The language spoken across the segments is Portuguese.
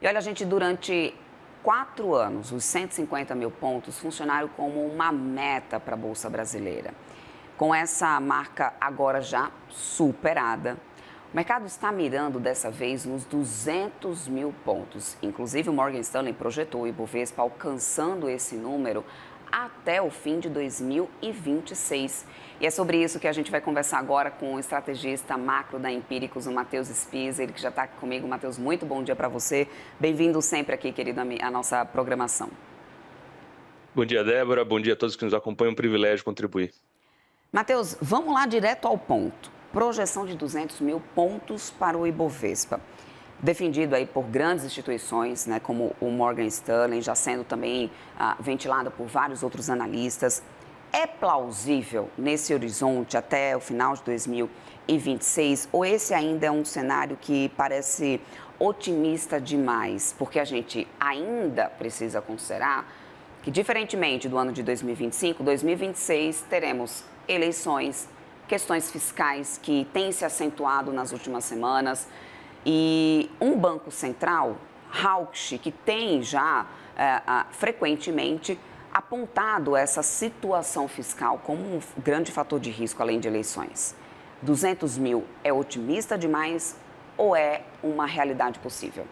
E olha, gente, durante 4 anos, os 150 mil pontos funcionaram como uma meta para a Bolsa Brasileira. Com essa marca agora já superada, o mercado está mirando dessa vez nos 200 mil pontos. Inclusive, o Morgan Stanley projetou o Ibovespa alcançando esse número até o fim de 2026. E é sobre isso que a gente vai conversar agora com o estrategista macro da Empíricos, o Matheus Spies, ele que já está aqui comigo. Matheus, muito bom dia para você. Bem-vindo sempre aqui, querido, à nossa programação. Bom dia, Débora. Bom dia a todos que nos acompanham. Um privilégio contribuir. Matheus, vamos lá direto ao ponto. Projeção de 200 mil pontos para o Ibovespa. Defendido aí por grandes instituições, né, como o Morgan Stanley, já sendo também ventilado por vários outros analistas. É plausível nesse horizonte até o final de 2026 ou esse ainda é um cenário que parece otimista demais? Porque a gente ainda precisa considerar que, diferentemente do ano de 2025, 2026 teremos eleições, questões fiscais que têm se acentuado nas últimas semanas e um banco central, hawkish, que tem já frequentemente apontado essa situação fiscal como um grande fator de risco além de eleições. 200 mil é otimista demais ou é uma realidade possível?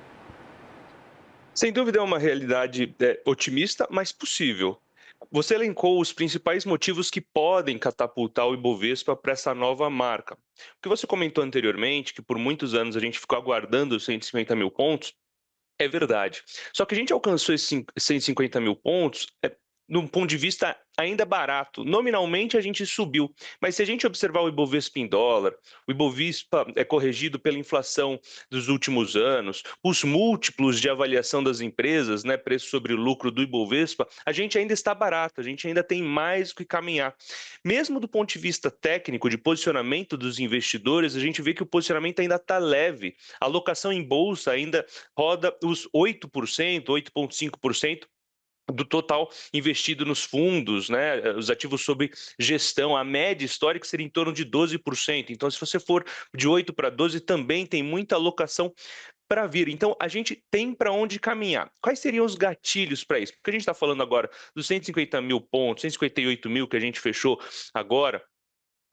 Sem dúvida é uma realidade otimista, mas possível. Você elencou os principais motivos que podem catapultar o Ibovespa para essa nova marca. O que você comentou anteriormente, que por muitos anos a gente ficou aguardando os 150 mil pontos, é verdade. Só que a gente alcançou esses 150 mil pontos num ponto de vista ainda barato. Nominalmente a gente subiu, mas se a gente observar o Ibovespa em dólar, o Ibovespa é corrigido pela inflação dos últimos anos, os múltiplos de avaliação das empresas, né, preço sobre lucro do Ibovespa, a gente ainda está barato, a gente ainda tem mais o que caminhar. Mesmo do ponto de vista técnico, de posicionamento dos investidores, a gente vê que o posicionamento ainda está leve. A alocação em bolsa ainda roda os 8%, 8,5% do total investido nos fundos, né, os ativos sob gestão. A média histórica seria em torno de 12%. Então, se você for de 8 para 12, também tem muita alocação para vir. Então, a gente tem para onde caminhar. Quais seriam os gatilhos para isso? Porque a gente está falando agora dos 150 mil pontos, 158 mil que a gente fechou agora,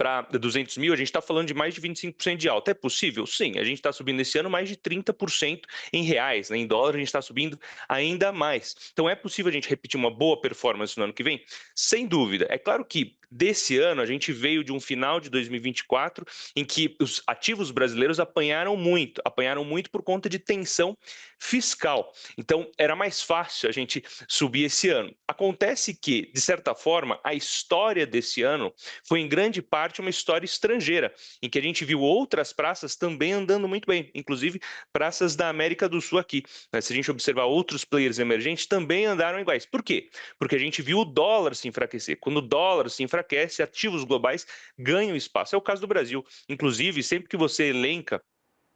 para 200 mil, a gente está falando de mais de 25% de alta. É possível? Sim, a gente está subindo esse ano mais de 30% em reais, né? Em dólar a gente está subindo ainda mais. Então é possível a gente repetir uma boa performance no ano que vem? Sem dúvida. É claro que desse ano a gente veio de um final de 2024 em que os ativos brasileiros apanharam muito por conta de tensão fiscal. Então era mais fácil a gente subir esse ano. Acontece que, de certa forma, a história desse ano foi em grande parte uma história estrangeira, em que a gente viu outras praças também andando muito bem, inclusive praças da América do Sul aqui, né? Se a gente observar outros players emergentes, também andaram iguais. Por quê? Porque a gente viu o dólar se enfraquecer. Quando o dólar se enfraquece, ativos globais ganham espaço. É o caso do Brasil. Inclusive, sempre que você elenca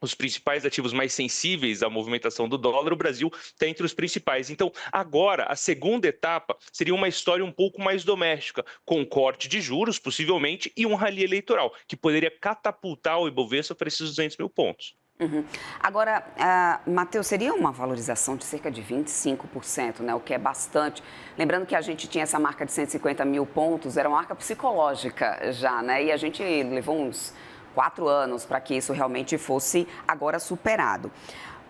os principais ativos mais sensíveis à movimentação do dólar, o Brasil está entre os principais. Então, agora, a segunda etapa seria uma história um pouco mais doméstica, com corte de juros, possivelmente, e um rally eleitoral, que poderia catapultar o Ibovespa para esses 200 mil pontos. Uhum. Agora, Matheus, seria uma valorização de cerca de 25%, né? O que é bastante. Lembrando que a gente tinha essa marca de 150 mil pontos, era uma marca psicológica já, né? E a gente levou uns 4 anos para que isso realmente fosse agora superado.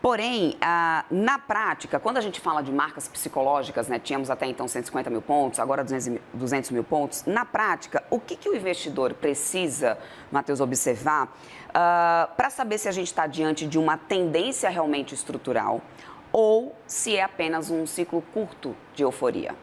Porém, na prática, quando a gente fala de marcas psicológicas, né, tínhamos até então 150 mil pontos, agora 200 mil pontos, na prática, o que o investidor precisa, Matheus, observar para saber se a gente está diante de uma tendência realmente estrutural ou se é apenas um ciclo curto de euforia?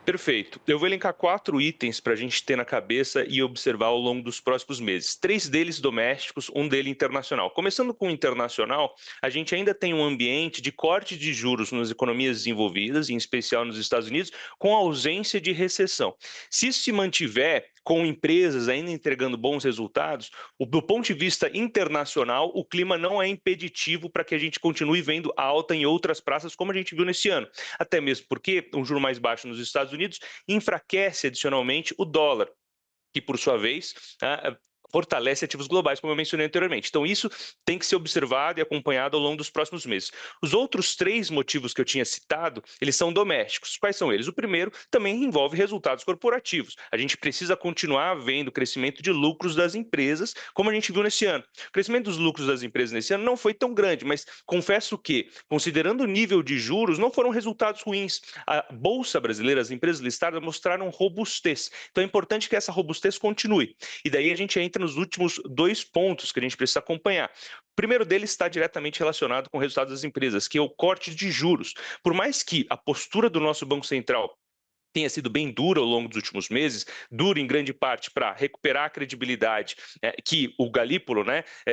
Perfeito. Eu vou elencar 4 itens para a gente ter na cabeça e observar ao longo dos próximos meses. 3 deles domésticos, um deles internacional. Começando com o internacional, a gente ainda tem um ambiente de corte de juros nas economias desenvolvidas, em especial nos Estados Unidos, com ausência de recessão. Se isso se mantiver, com empresas ainda entregando bons resultados, do ponto de vista internacional, o clima não é impeditivo para que a gente continue vendo alta em outras praças, como a gente viu nesse ano. Até mesmo porque um juro mais baixo nos Estados Unidos enfraquece adicionalmente o dólar, que por sua vez fortalece ativos globais, como eu mencionei anteriormente. Então, isso tem que ser observado e acompanhado ao longo dos próximos meses. Os outros 3 motivos que eu tinha citado, eles são domésticos. Quais são eles? O primeiro também envolve resultados corporativos. A gente precisa continuar vendo o crescimento de lucros das empresas, como a gente viu nesse ano. O crescimento dos lucros das empresas nesse ano não foi tão grande, mas confesso que, considerando o nível de juros, não foram resultados ruins. A Bolsa Brasileira, as empresas listadas mostraram robustez. Então, é importante que essa robustez continue. E daí a gente entra nos últimos 2 pontos que a gente precisa acompanhar. O primeiro deles está diretamente relacionado com o resultado das empresas, que é o corte de juros. Por mais que a postura do nosso Banco Central tenha sido bem dura ao longo dos últimos meses, dura em grande parte para recuperar a credibilidade que o Galípolo,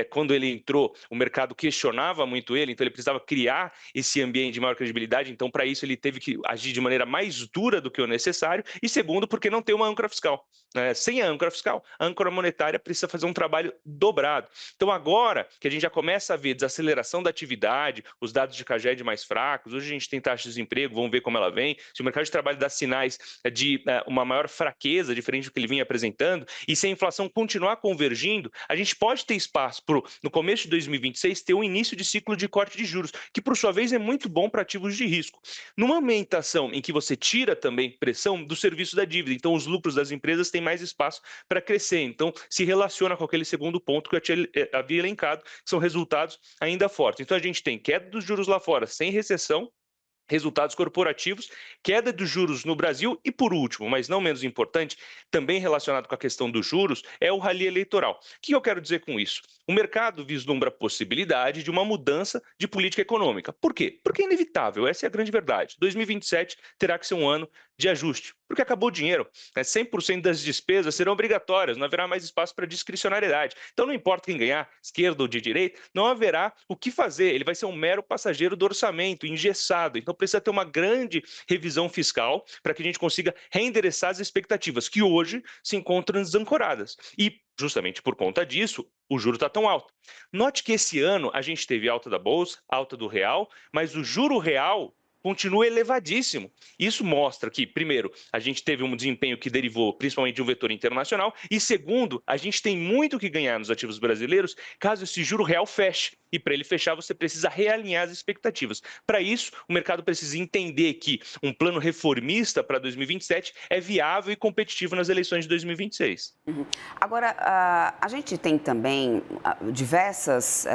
quando ele entrou, o mercado questionava muito ele, então ele precisava criar esse ambiente de maior credibilidade, então para isso ele teve que agir de maneira mais dura do que o necessário, e segundo, porque não tem uma âncora fiscal. Sem a âncora fiscal, a âncora monetária precisa fazer um trabalho dobrado. Então agora que a gente já começa a ver desaceleração da atividade, os dados de CAGED mais fracos, hoje a gente tem taxa de desemprego, vamos ver como ela vem, se o mercado de trabalho dá sinais de uma maior fraqueza, diferente do que ele vinha apresentando, e se a inflação continuar convergindo, a gente pode ter espaço para, no começo de 2026, ter um início de ciclo de corte de juros, que por sua vez é muito bom para ativos de risco. Numa ambientação em que você tira também pressão do serviço da dívida, então os lucros das empresas têm mais espaço para crescer, então se relaciona com aquele segundo ponto que eu havia elencado, que são resultados ainda fortes. Então a gente tem queda dos juros lá fora sem recessão, resultados corporativos, queda dos juros no Brasil e, por último, mas não menos importante, também relacionado com a questão dos juros, é o rally eleitoral. O que eu quero dizer com isso? O mercado vislumbra a possibilidade de uma mudança de política econômica. Por quê? Porque é inevitável, essa é a grande verdade. 2027 terá que ser um ano de ajuste, porque acabou o dinheiro. 100% das despesas serão obrigatórias, não haverá mais espaço para discricionariedade. Então, não importa quem ganhar, esquerda ou de direita, não haverá o que fazer. Ele vai ser um mero passageiro do orçamento, engessado. Então, precisa ter uma grande revisão fiscal para que a gente consiga reendereçar as expectativas que hoje se encontram desancoradas. E, justamente por conta disso, o juro está tão alto. Note que esse ano a gente teve alta da Bolsa, alta do real, mas o juro real continua elevadíssimo. Isso mostra que, primeiro, a gente teve um desempenho que derivou principalmente de um vetor internacional, e segundo, a gente tem muito que ganhar nos ativos brasileiros caso esse juro real feche. E para ele fechar, você precisa realinhar as expectativas. Para isso, o mercado precisa entender que um plano reformista para 2027 é viável e competitivo nas eleições de 2026. Uhum. Agora, a gente tem também diversos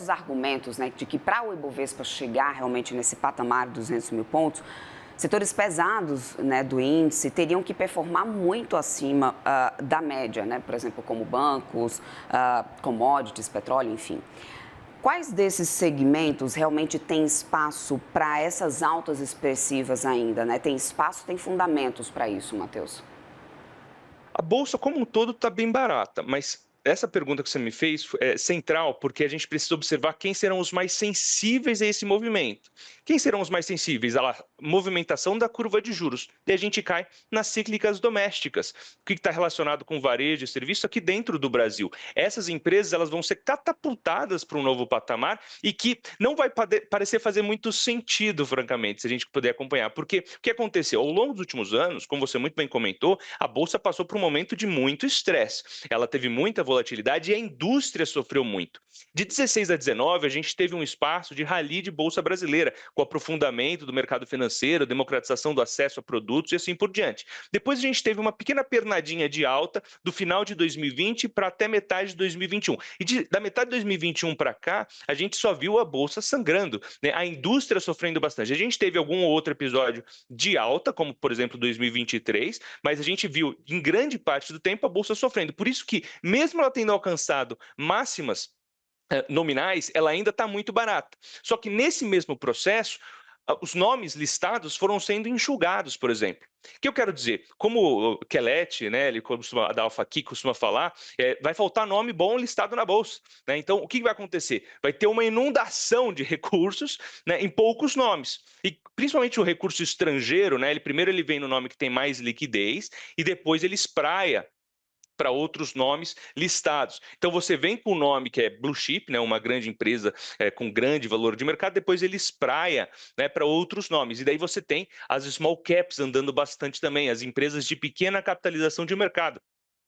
argumentos, né, de que para o Ibovespa chegar realmente nesse patamar de 200 mil pontos, setores pesados, né, do índice teriam que performar muito acima da média, né, por exemplo, como bancos, commodities, petróleo, enfim. Quais desses segmentos realmente têm espaço para essas altas expressivas ainda, né? Tem espaço, tem fundamentos para isso, Matheus? A bolsa como um todo está bem barata, mas essa pergunta que você me fez é central porque a gente precisa observar quem serão os mais sensíveis a esse movimento. Quem serão os mais sensíveis? A movimentação da curva de juros. E a gente cai nas cíclicas domésticas. O que está relacionado com varejo e serviço aqui dentro do Brasil? Essas empresas elas vão ser catapultadas para um novo patamar e que não vai parecer fazer muito sentido, francamente, se a gente puder acompanhar. Porque o que aconteceu? Ao longo dos últimos anos, como você muito bem comentou, a Bolsa passou por um momento de muito estresse. Ela teve muita volatilidade e a indústria sofreu muito. De 16 a 19, a gente teve um espaço de rally de Bolsa brasileira, com aprofundamento do mercado financeiro, democratização do acesso a produtos e assim por diante. Depois a gente teve uma pequena pernadinha de alta do final de 2020 para até metade de 2021. E da metade de 2021 para cá, a gente só viu a Bolsa sangrando, né? A indústria sofrendo bastante. A gente teve algum outro episódio de alta, como por exemplo 2023, mas a gente viu em grande parte do tempo a Bolsa sofrendo. Por isso que, mesmo ela tendo alcançado máximas nominais, ela ainda está muito barata. Só que nesse mesmo processo, os nomes listados foram sendo enxugados, por exemplo. O que eu quero dizer? Como o Kellet, né, ele costuma, da Alpha Key costuma falar, vai faltar nome bom listado na Bolsa. Né? Então, o que vai acontecer? Vai ter uma inundação de recursos, né, em poucos nomes. E principalmente o recurso estrangeiro, né, primeiro ele vem no nome que tem mais liquidez e depois ele espraia para outros nomes listados. Então você vem com o nome que é blue chip, né, uma grande empresa com grande valor de mercado, depois ele espraia, né, para outros nomes. E daí você tem as small caps andando bastante também, as empresas de pequena capitalização de mercado.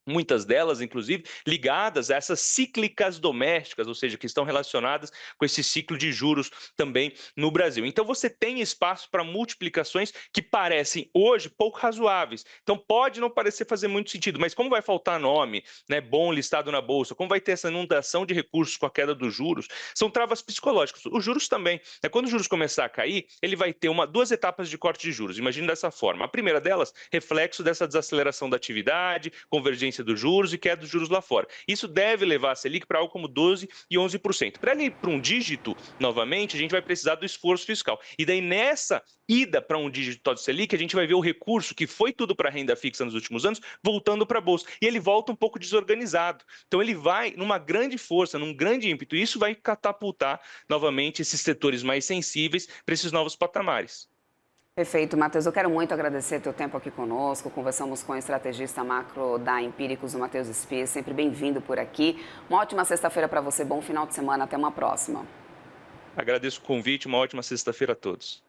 muitas delas, inclusive, ligadas a essas cíclicas domésticas, ou seja, que estão relacionadas com esse ciclo de juros também no Brasil. Então, você tem espaço para multiplicações que parecem hoje pouco razoáveis. Então, pode não parecer fazer muito sentido, mas como vai faltar nome, né, bom listado na bolsa, como vai ter essa inundação de recursos com a queda dos juros, são travas psicológicas. Os juros também. Né, quando os juros começar a cair, ele vai ter duas etapas de corte de juros. Imagine dessa forma. A primeira delas, reflexo dessa desaceleração da atividade, convergência dos juros e queda dos juros lá fora. Isso deve levar a Selic para algo como 12% e 11%. Para ela ir para um dígito, novamente, a gente vai precisar do esforço fiscal. E daí, nessa ida para um dígito de Selic, a gente vai ver o recurso que foi tudo para renda fixa nos últimos anos, voltando para a Bolsa. E ele volta um pouco desorganizado. Então, ele vai numa grande força, num grande ímpeto. E isso vai catapultar, novamente, esses setores mais sensíveis para esses novos patamares. Perfeito, Matheus. Eu quero muito agradecer teu tempo aqui conosco. Conversamos com o estrategista macro da Empíricos, o Matheus Spies. Sempre bem-vindo por aqui. Uma ótima sexta-feira para você. Bom final de semana. Até uma próxima. Agradeço o convite. Uma ótima sexta-feira a todos.